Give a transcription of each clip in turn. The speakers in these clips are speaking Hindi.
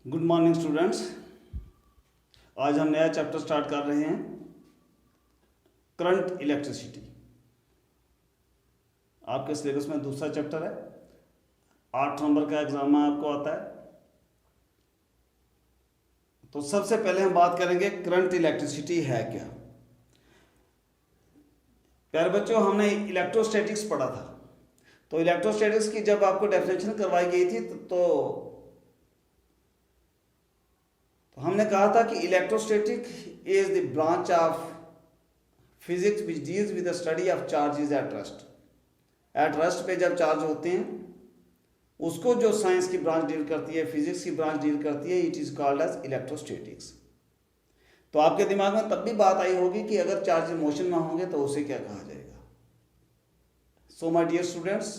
Good morning students. आज हम नया चैप्टर स्टार्ट कर रहे हैं, करंट इलेक्ट्रिसिटी। आपके सिलेबस में दूसरा चैप्टर है, 8 नंबर का एग्जाम में आपको आता है। तो सबसे पहले हम बात करेंगे करंट इलेक्ट्रिसिटी है क्या। प्यारे बच्चों, हमने इलेक्ट्रोस्टैटिक्स पढ़ा था। तो इलेक्ट्रोस्टैटिक्स की जब आपको डेफिनेशन करवाई गई थी तो हमने कहा था कि electrostatic is the branch of physics which deals with the study of charges at rest. At rest पे जब चार्ज होते हैं उसको जो साइंस की ब्रांच डील करती है, फिजिक्स की ब्रांच डील करती है, it is called as electrostatics. तो आपके दिमाग में तब भी बात आई होगी कि अगर चार्ज मोशन में होंगे तो उसे क्या कहा जाएगा। So my dear students,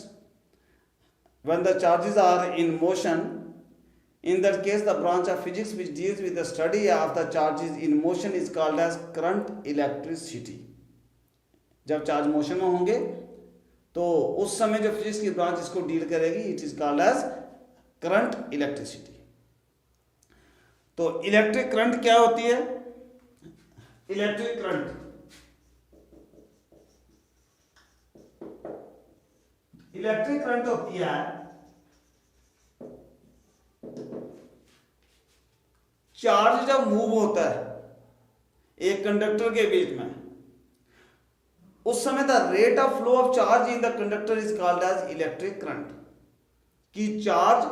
when the charges are in motion, in that case the branch of physics which deals with the study of the charges in motion is called as current electricity। जब चार्ज मोशन में होंगे तो उस समय जो फिजिक्स की ब्रांच इसको डील करेगी, it is called as current electricity. तो इलेक्ट्रिक करंट क्या होती है? इलेक्ट्रिक करंट होती है चार्ज जब मूव होता है एक कंडक्टर के बीच में, उस समय the rate of flow of charge in the conductor is called as electric current. कि चार्ज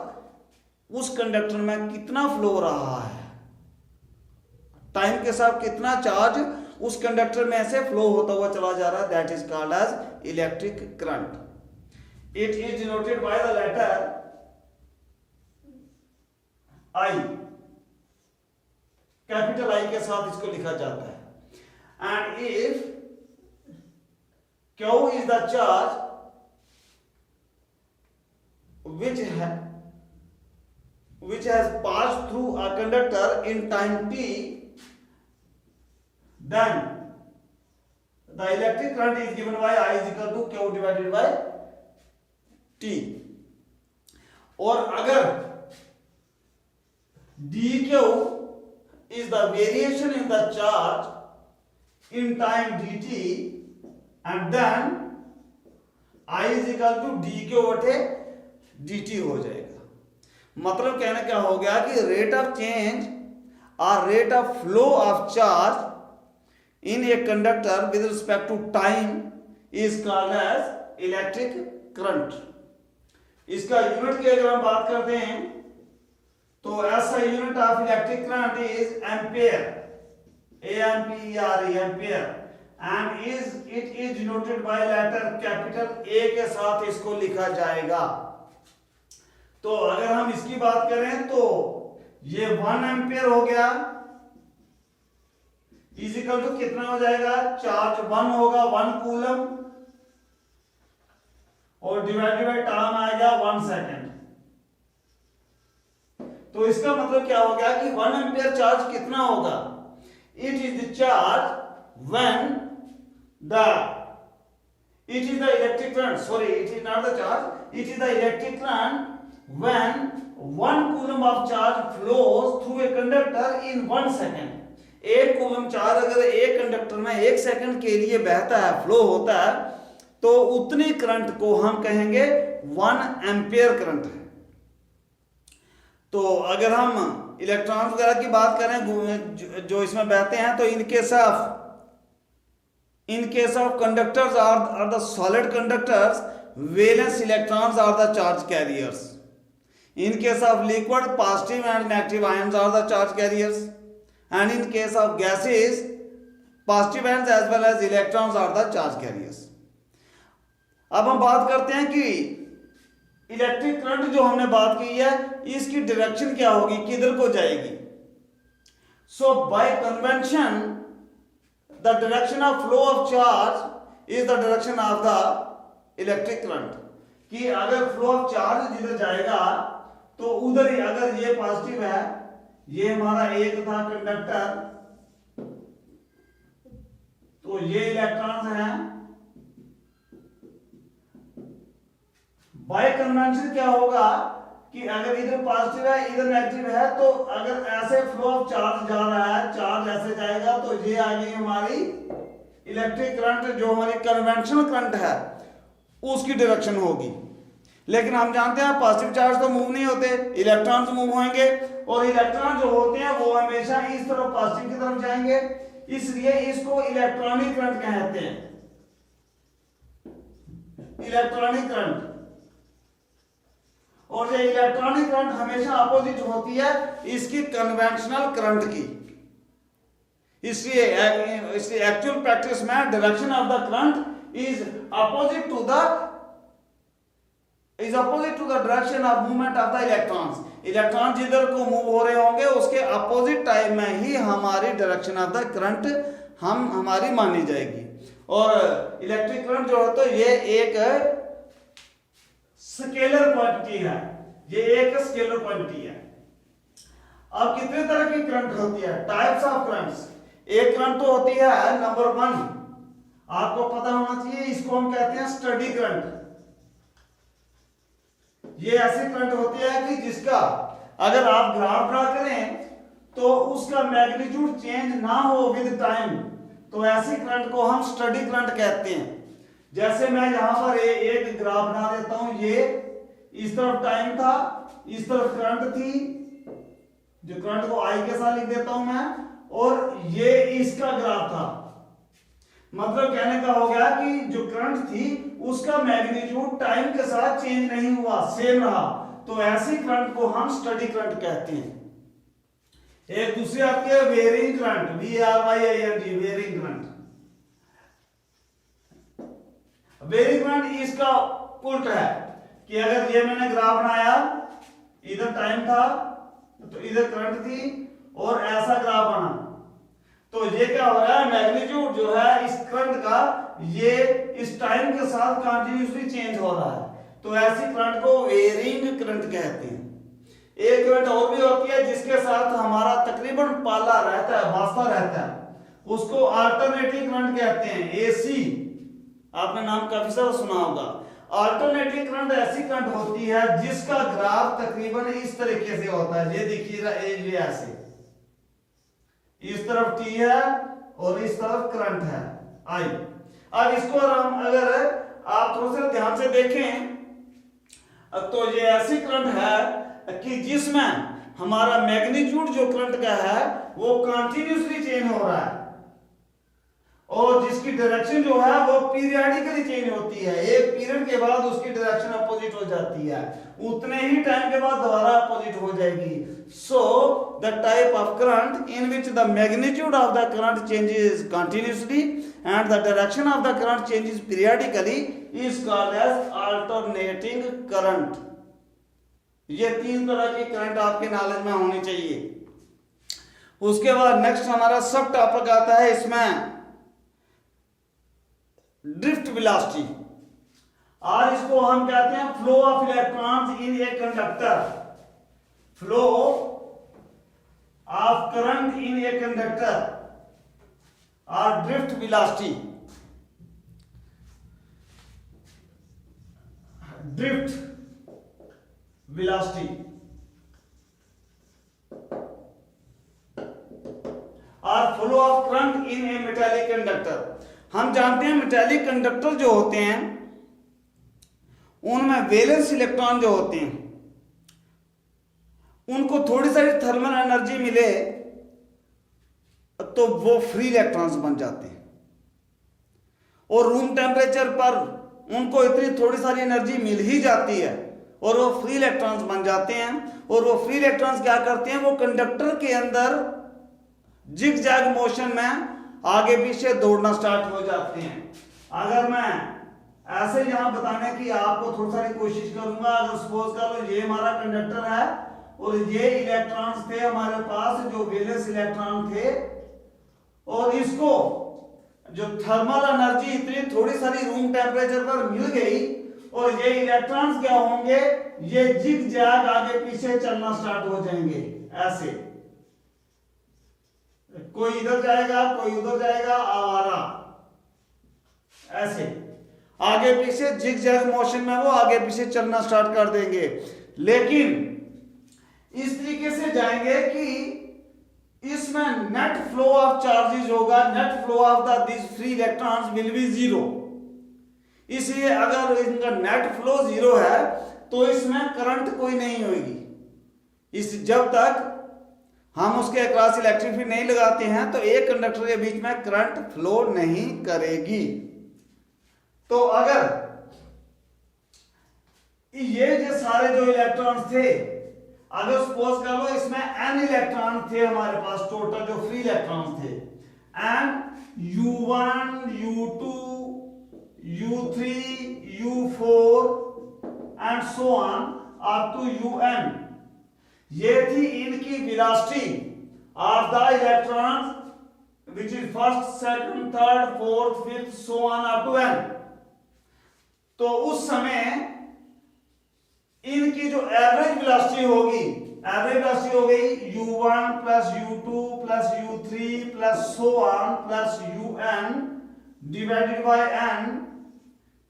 उस कंडक्टर में कितना फ्लो हो रहा है, टाइम के साथ कितना चार्ज उस कंडक्टर में ऐसे फ्लो होता हुआ चला जा रहा है, that is called as electric current. It is denoted by the letter I, capital I के साथ इसको लिखा जाता है। And if Q is the charge which has passed through a conductor in time t, then the electric current is given by I is equal to Q divided by T। और अगर dq is the variation in the charge in time dt, and then I is equal to dq बटे dt हो जाएगा। मतलब कहना क्या हो गया कि रेट ऑफ चेंज और rate of flow of charge in a conductor with respect to time is called as electric current. इसका यूनिट की अगर हम बात करते हैं तो ऐसा unit of electric current is ampere, AMPERE, ampere. And it is denoted by letter capital A के साथ इसको लिखा जाएगा। तो अगर हम इसकी बात करें तो ये 1 एम्पियर हो गया, इज इक्वल टू कितना हो जाएगा, चार्ज 1 होगा 1 कूलम, और डिवाइडेड बाय टाइम आएगा 1 सेकेंड। तो इसका मतलब क्या हो गया कि 1 एम्पियर चार्ज कितना होगा, it is the charge when it is the electric current, sorry, it is not the charge, it is the electric current when 1 coulomb of charge flows through a conductor in 1 second। 1 coulomb charge अगर एक कंडक्टर में 1 सेकंड के लिए बहता है, फ्लो होता है, तो उतनी करंट को हम कहेंगे 1 एम्पियर करंट है। तो अगर हम इलेक्ट्रॉन वगैरह की बात करें जो इसमें बहते हैं, तो in case of conductors are the solid conductors, valence electrons are the charge carriers। In case of liquid, positive and negative ions are the charge carriers, and in case of gases, positive ions as well as electrons are the charge carriers। अब हम बात करते हैं कि इलेक्ट्रिक करंट जो हमने बात की है, इसकी डायरेक्शन क्या होगी, किधर को जाएगी। So by convention the direction of flow of charge is the direction of the electric current। कि अगर फ्लो ऑफ चार्ज जिधर जाएगा तो उधर ही, अगर ये पॉजिटिव है, ये हमारा एक था कंडक्टर, तो ये इलेक्ट्रॉन्स हैं। बाय कन्वेंशन क्या होगा कि अगर इधर पॉजिटिव है इधर नेगेटिव है, तो अगर ऐसे फ्लो ऑफ चार्ज जा रहा है, चार्ज ऐसे जाएगा, तो ये आ गई हमारी इलेक्ट्रिक करंट, जो हमारी कन्वेंशनल करंट है उसकी डायरेक्शन होगी। लेकिन हम जानते हैं पॉजिटिव चार्ज तो मूव नहीं होते, इलेक्ट्रॉन्स मूव होंगे, और इलेक्ट्रॉन जो होते हैं वो हमेशा इस तरफ पॉजिटिव की तरफ जाएंगे, इसलिए इसको इलेक्ट्रॉनिक करंट कहते हैं, इलेक्ट्रॉनिक करंट। और ये इलेक्ट्रॉनिक करंट हमेशा अपोजिट होती है इसकी कन्वेंशनल करंट की, इसलिए एक्चुअल प्रैक्टिस में direction of the current is opposite to the direction of movement of the electrons. Electron जिधर को मूव हो रहे होंगे उसके अपोजिट टाइम में ही हमारी डायरेक्शन ऑफ द करंट हमारी मानी जाएगी। और इलेक्ट्रिक करंट जो है तो ये एक स्केलर क्वांटिटी है, ये एक स्केलर क्वांटिटी है। अब कितने तरह की करंट होती है, टाइप्स ऑफ करंट्स। एक करंट तो होती है नंबर 1, आपको पता होना चाहिए, इसको हम कहते हैं स्टडी करंट। ये ऐसी करंट होती है कि जिसका अगर आप ग्राफ ड्रा करें तो उसका मैग्नीट्यूड चेंज ना हो विद टाइम, तो ऐसी करंट को हम स्टडी करंट कहते हैं। जैसे मैं यहां पर एक ग्राफ बना देता हूं, ये इस तरफ टाइम था, इस तरफ करंट थी, जो करंट को आई के साथ लिख देता हूं मैं, और ये इसका ग्राफ था। मतलब कहने का हो गया कि जो करंट थी उसका मैग्नीट्यूड टाइम के साथ चेंज नहीं हुआ, सेम रहा, तो ऐसी करंट को हम स्टडी करंट कहते हैं। एक दूसरी आती है varying current, VARYING, varying current. Varying current इसका उल्ट है कि अगर ये मैंने ग्राफ बनाया, इधर टाइम था तो इधर करंट थी और ऐसा ग्राफ बना, तो ये क्या हो रहा है, मैग्नीट्यूड जो है इस करंट का ये इस टाइम के साथ कंटिन्यूअसली चेंज हो रहा है, तो ऐसी करंट को वेरिंग करंट कहते हैं। एक करंट और भी होती है जिसके साथ हमारा तकरीबन पाला रहता है, वास्ता रहता है, उसको अल्टरनेटिंग करंट कहते हैं, AC। आपने नाम काफी सारा सुना होगा। अल्टरनेटिंग करंट ऐसी करंट होती है जिसका ग्राफ तकरीबन इस तरीके से होता है, ये देखिएगा, ये ऐसे, इस तरफ T है और इस तरफ करंट है I। अब इसको हम अगर आप थोड़ा सा ध्यान से देखें तो ये ऐसी करंट है कि जिसमें हमारा मैग्नीट्यूड जो करंट का है वो कंटिन्यूअसली चेंज हो रहा है, और जिसकी डायरेक्शन जो है वो पीरियडिकली चेंज होती है, एक पीरियड के बाद उसकी डायरेक्शन अपोजिट हो जाती है, उतने ही टाइम के बाद दोबारा अपोजिट हो जाएगी। So the type of current in which the magnitude of the current changes continuously and the direction of the current changes periodically is called as alternating current. ये 3 तरह की करंट आपके नॉलेज में होनी चाहिए। उसके बाद नेक्स्ट हमारा सब टॉपिक आता है इसमें ड्रिफ्ट वेलोसिटी, और इसको हम कहते हैं flow of electrons in a conductor, flow of current in a conductor, और ड्रिफ्ट वेलोसिटी। ड्रिफ्ट वेलोसिटी और flow of current in A metallic conductor. हम जानते हैं मेटालिक कंडक्टर जो होते हैं उनमें वैलेंस इलेक्ट्रॉन जो होते हैं उनको थोड़ी सारी थर्मल एनर्जी मिले तो वो फ्री इलेक्ट्रॉन्स बन जाते हैं, और रूम टेम्परेचर पर उनको इतनी थोड़ी सारी एनर्जी मिल ही जाती है और वो फ्री इलेक्ट्रॉन्स बन जाते हैं। और वो फ्री इलेक्ट्रॉन्स क्या करते हैं, वो कंडक्टर के अंदर जिग जैग मोशन में आगे पीछे दौड़ना स्टार्ट हो जाते हैं। अगर मैं ऐसे यहां बताने की आपको थोड़ी सारी कोशिश करूंगा, अगर सपोज कर लो ये हमारा कंडक्टर है और ये इलेक्ट्रॉन्स थे हमारे पास जो वैलेंस इलेक्ट्रॉन थे, और इसको जो थर्मल एनर्जी इतनी थोड़ी सारी रूम टेम्परेचर पर मिल गई, और ये इलेक्ट्रॉन्स क्या होंगे, ये जिग जैग आगे पीछे चलना स्टार्ट हो जाएंगे। ऐसे कोई इधर जाएगा कोई उधर जाएगा, आवारा ऐसे आगे पीछे जिग जैग मोशन में वो आगे पीछे चलना स्टार्ट कर देंगे। लेकिन इस तरीके से जाएंगे कि इसमें नेट फ्लो ऑफ चार्जेस होगा, net flow of the this free electrons will be zero. इसलिए अगर इनका नेट फ्लो जीरो है तो इसमें करंट कोई नहीं होगी। इस जब तक हम उसके अक्रॉस इलेक्ट्रिक फील्ड नहीं लगाते हैं तो एक कंडक्टर के बीच में करंट फ्लो नहीं करेगी। तो अगर ये जो सारे जो इलेक्ट्रॉन्स थे, अगर सपोज कर लो इसमें n इलेक्ट्रॉन थे हमारे पास, टोटल जो फ्री इलेक्ट्रॉन्स थे n u1 u2 u3 u4 and so on up to un, ये थी इनकी velocity of the electrons which is first second third fourth fifth so on up to n। तो उस समय इनकी जो एवरेज वेलोसिटी होगी, एवरेज वेलोसिटी हो गई u1 plus u2 plus u3 plus so on plus un divided by n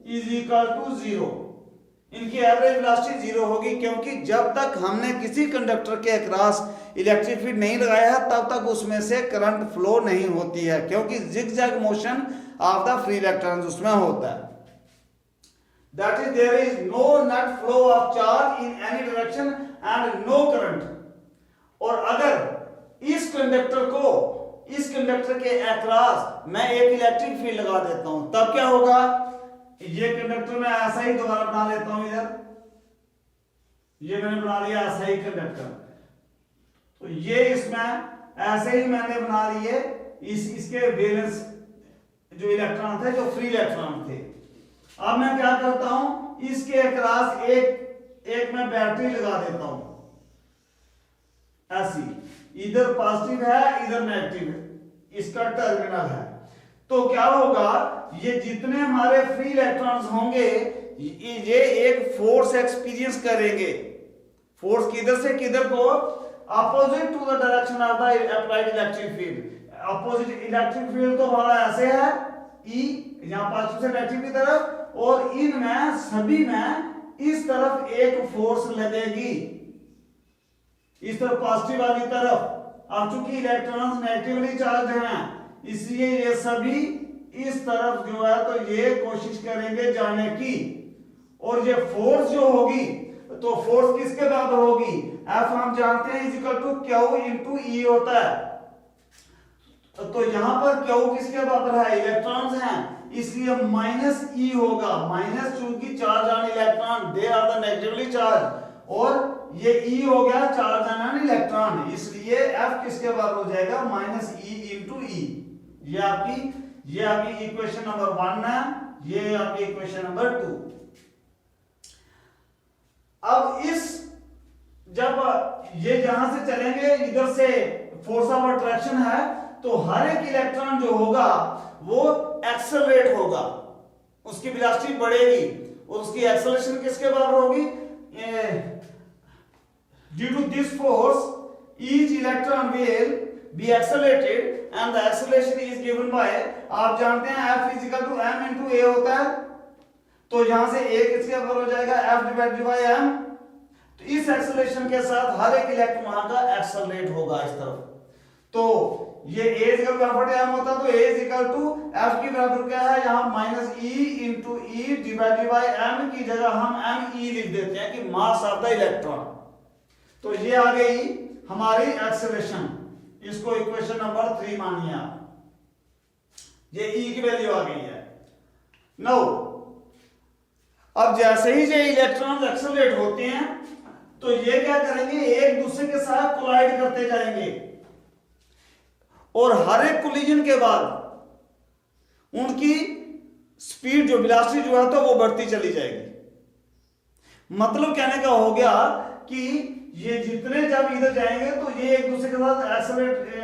is equal to zero. इनकी एवरेज वेलोसिटी जीरो होगी, क्योंकि जब तक हमने किसी कंडक्टर के अक्रॉस इलेक्ट्रिक फील्ड नहीं लगाया है तब तक उसमें से करंट फ्लो नहीं होती है, क्योंकि zigzag motion of the free electrons उसमें होता है। That is there is no net flow of charge in any direction and no current. और अगर इस कंडक्टर के अक्रॉस मैं एक इलेक्ट्रिक फील्ड लगा देता हूं तब क्या होगा, ये कंडक्टर मैं ऐसा ही दोबारा बना लेता हूं, इधर ये मैंने बना लिया ऐसा ही कंडक्टर, तो ये इसमें ऐसे ही मैंने बना लिए इसके वैलेंस जो इलेक्ट्रॉन थे, जो फ्री इलेक्ट्रॉन थे। अब मैं क्या करता हूं, इसके अक्रॉस एक मैं बैटरी लगा देता हूं ऐसी, इधर पॉजिटिव है इधर नेगेटिव है, इसका टर्मिनल है। तो क्या होगा, ये जितने हमारे फ्री इलेक्ट्रॉन्स होंगे ये एक फोर्स एक्सपीरियंस करेंगे। फोर्स किधर से किधर को, opposite to the direction of the applied electric field. Opposite electric field तो हमारा ऐसे है E, यहां पॉजिटिव से नेगेटिव की तरफ, और इनमें सभी में इस तरफ एक फोर्स लगेगी, इस तरफ पॉजिटिव वाली तरफ। अब चूंकि इलेक्ट्रॉन्स नेगेटिवली चार्ज हैं इसलिए ये सभी इस तरफ जो है तो ये कोशिश करेंगे जाने की, और ये फोर्स जो होगी तो फोर्स किसके बराबर होगी, F हम जानते हैं is equal to Q into E होता है। तो यहां पर Q किसके बराबर है, इलेक्ट्रॉन्स हैं, इसलिए माइनस E होगा। माइनस चूंकि charge on electron they are the negatively charge, और ये E हो गया चार्ज ऑन इलेक्ट्रॉन, इसलिए F किसके बराबर हो जाएगा, माइनस E इंटू E। ये आपकी इक्वेशन नंबर 1 है, ये आपकी इक्वेशन नंबर 2। अब जब ये यहां से चलेंगे, इधर से फोर्स ऑफ अट्रैक्शन है, तो हर एक इलेक्ट्रॉन जो होगा वो एक्सेलरेट होगा, उसकी वेलोसिटी बढ़ेगी, और उसकी एक्सेलरेशन किसके बराबर होगी, due to this force each electron will be accelerated and the acceleration is given by, आप जानते हैं F is equal to m into a होता है, तो यहां से a किसके बराबर हो जाएगा, F divided by m। तो इस एक्सेलरेशन के साथ हर एक इलेक्ट्रॉन वहां का एक्सेलरेट होगा इस तरफ। तो ये a is equal to m होता, तो a is equal to F की बराबर क्या है, यहां minus e into e divided by m की जगह हम me लिख देते हैं कि मास ऑफ द इलेक्ट्रॉन। तो ये आ गई हमारी एक्सेलरेशन, इसको इक्वेशन नंबर 3 मानिए आप, ये E की वैल्यू आ गई है। नो अब जैसे ही ये इलेक्ट्रॉन्स एक्सेलरेट होते हैं तो ये क्या करेंगे, एक दूसरे के साथ कोलाइड करते जाएंगे, और हर एक कोलिजन के बाद उनकी स्पीड जो वेलोसिटी जो है तो वो बढ़ती चली जाएगी। मतलब कहने का हो गया कि ये जितने जब इधर जाएंगे तो ये एक दूसरे के साथ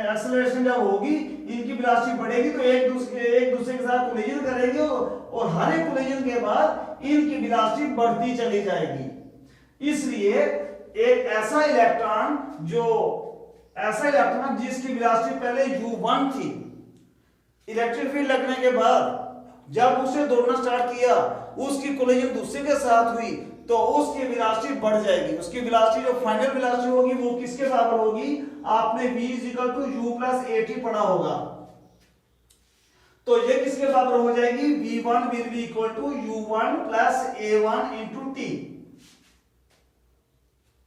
एक्सेलरेशन जब होगी, इनकी वेलोसिटी बढ़ेगी, तो एक दूसरे के साथ कोलिजन करेंगे, और हर एक कोलिजन के बाद इनकी वेलोसिटी बढ़ती चली जाएगी। इसलिए एक ऐसा इलेक्ट्रॉन जिसकी वेलोसिटी पहले u1 थी, इलेक्ट्रिक फील्ड लगने के बाद जब उसे दौड़ना स्टार्ट किया उसकी कोलिजन दूसरे के साथ हुई तो उसकी वेलोसिटी बढ़ जाएगी। उसकी वेलोसिटी जो फाइनल वेलोसिटी होगी वो किसके बराबर होगी? आपने v u + at पढ़ा होगा, तो ये किसके बराबर हो जाएगी? v1 will be equal to u1 plus a1 into t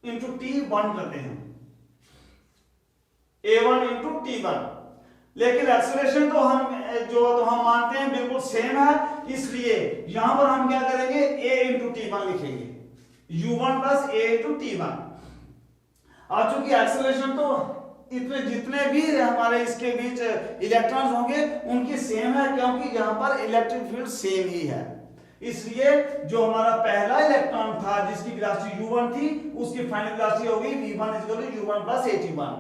into t1 करते हैं, a1 into t1। लेकिन एक्सेलरेशन तो हम मानते हैं बिल्कुल सेम है, इसलिए यहां पर हम क्या करेंगे? a into t1 लिखेंगे, u1 plus a into t1। अब चूंकि एक्सेलरेशन तो इतने जितने भी हमारे इसके बीच इलेक्ट्रॉन्स होंगे उनकी सेम है, क्योंकि यहां पर इलेक्ट्रिक फील्ड सेम ही है, इसलिए जो हमारा पहला इलेक्ट्रॉन था जिसकी वेलोसिटी u1 थी उसकी फाइनल वेलोसिटी होगी v1 = u1 + at1।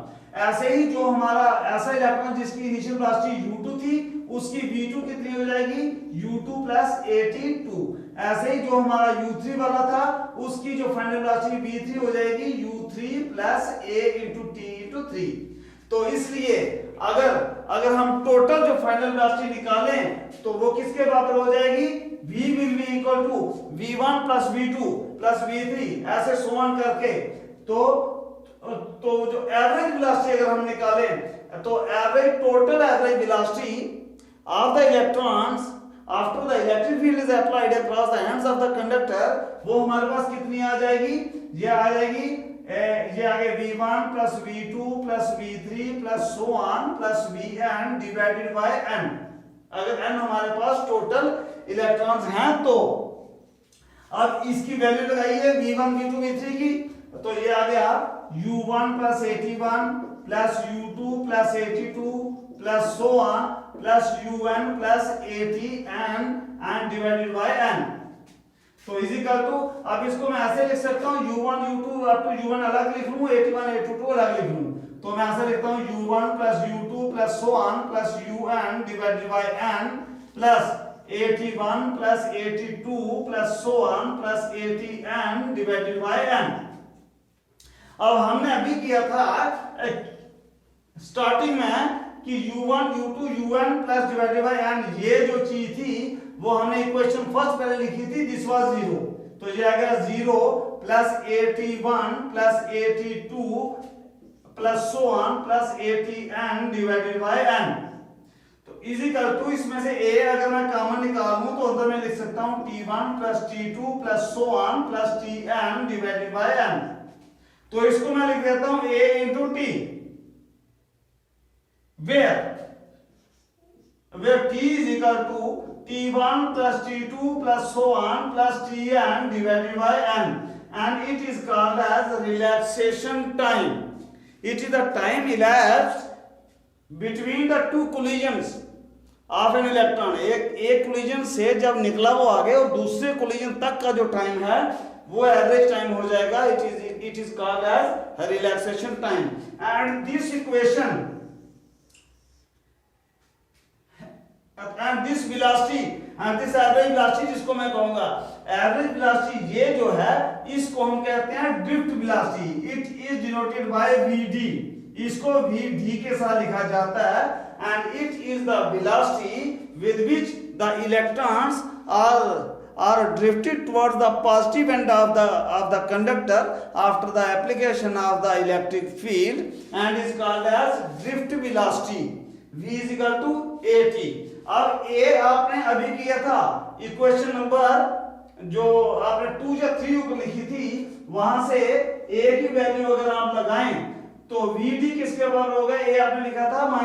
ऐसे ही जो हमारा ऐसा इलेक्ट्रॉन जिसकी इनिशियल वेलोसिटी u2 थी उसकी v2 कितनी हो जाएगी? u2 + at2। ऐसे ही जो हमारा u3 वाला था उसकी जो फाइनल वेलोसिटी v3 हो जाएगी u3 + a into t into 3। तो इसलिए अगर हम टोटल जो फाइनल वेलोसिटी निकालें तो वो किसके बराबर हो जाएगी? v will be equal to v1 plus v2 plus v3 ऐसे सो ऑन करके। तो जो एवरेज वेलोसिटी अगर हम निकालें तो total average velocity of the electrons after the electric field is applied across the ends of the conductor, वो हमारे पास कितनी आ जाएगी? ये आ जाएगी, ये आगे v1 plus v2 plus v3 plus so on plus vn divided by n। अगर n हमारे पास टोटल इलेक्ट्रॉन्स हैं तो अब इसकी वैल्यू लगाइए v1 v2 v3 की, तो ये आ गया u1 plus at1 plus u2 plus at2 plus so on plus un plus atn and divided by n। तो इज इक्वल टू, अब इसको मैं ऐसे लिख सकता हूं u1 u2 up to u1 अलग लिख लूं, at1 at2 अलग लिख लूं, तो मैं ऐसे लिखता हूं u1 plus u2 plus so on plus un divided by n plus at1 plus at2 plus so on plus atn divided by n। अब हमने अभी किया था स्टार्टिंग में कि u1 u2 un plus divided by n, ये जो चीज थी वो हमने इक्वेशन फर्स्ट पहले लिखी थी, दिस वाज 0, तो ये आ गया 0 plus at1 plus at2 plus so on plus atn divided by n। तो इज इक्वल टू, इसमें से a अगर मैं कॉमन निकालूं तो अंदर में लिख सकता हूं t1 plus t2 plus so on plus tn divided by n। तो इसको मैं लिख देता हूं a into t, where t is equal to t1 plus t2 plus so on plus tn divided by n, and it is called as relaxation time। It is the time elapsed between the two collisions of an electron। एक कोलिजन से जब निकला वो आगे और दूसरे कोलिजन तक का जो टाइम है वो एवरेज टाइम हो जाएगा। It is called age relaxation time. And this equation and this velocity and this average velocity, जिसको मैं कहूंगा एवरेज वेलोसिटी, ये जो है इसको हम कहते हैं drift velocity. It is denoted bye vd, इसको vd के साथ लिखा जाता है। And it is the velocity with which the electrons are drifted towards the positive end of the conductor after the application of the electric field and is called as drift velocity। v is equal to at। अब a आपने अभी किया था इक्वेशन नंबर जो आपने 2 या 3 को लिखी थी, वहां से a की वैल्यू अगर आप लगाएं तो vd किसके बराबर होगा? a आपने लिखा था -e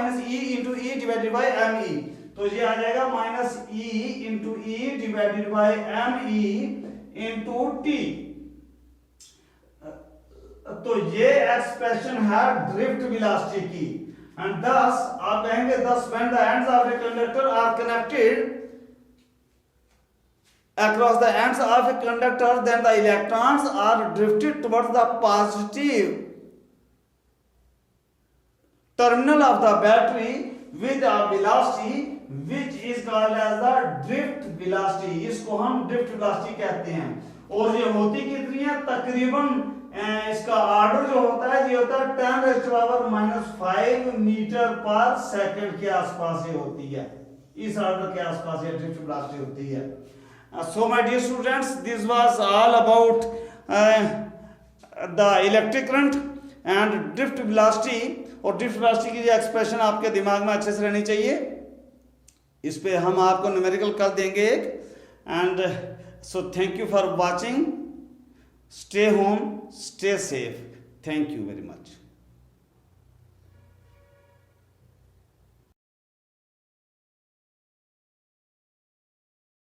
into e divided by me, तो ये आ जाएगा -e into e divided by me into t। तो ये एक्सप्रेशन है ड्रिफ्ट वेलोसिटी की। एंड thus आप कहेंगे thus when the ends of a conductor are connected across the ends of a conductor, then the electrons are drifted towards the positive terminal of the battery with a velocity which is called as the drift velocity। इसको हम drift velocity कहते हैं। और ये होती कितनी है? तकरीबन इसका ऑर्डर जो होता है ये होता है 10⁻⁻5 मीटर पर सेकंड के आसपास ये होती है, इस ऑर्डर के आसपास ये ड्रिफ्ट वेलोसिटी होती है। So my dear students, this was all about the electric current and drift velocity. और ड्रिफ्ट वेलोसिटी की जो एक्सप्रेशन आपके दिमाग में अच्छे से रहनी चाहिए, इस पे हम आपको न्यूमेरिकल कर देंगे एक. And so thank you for watching. Stay home, stay safe. Thank you very much.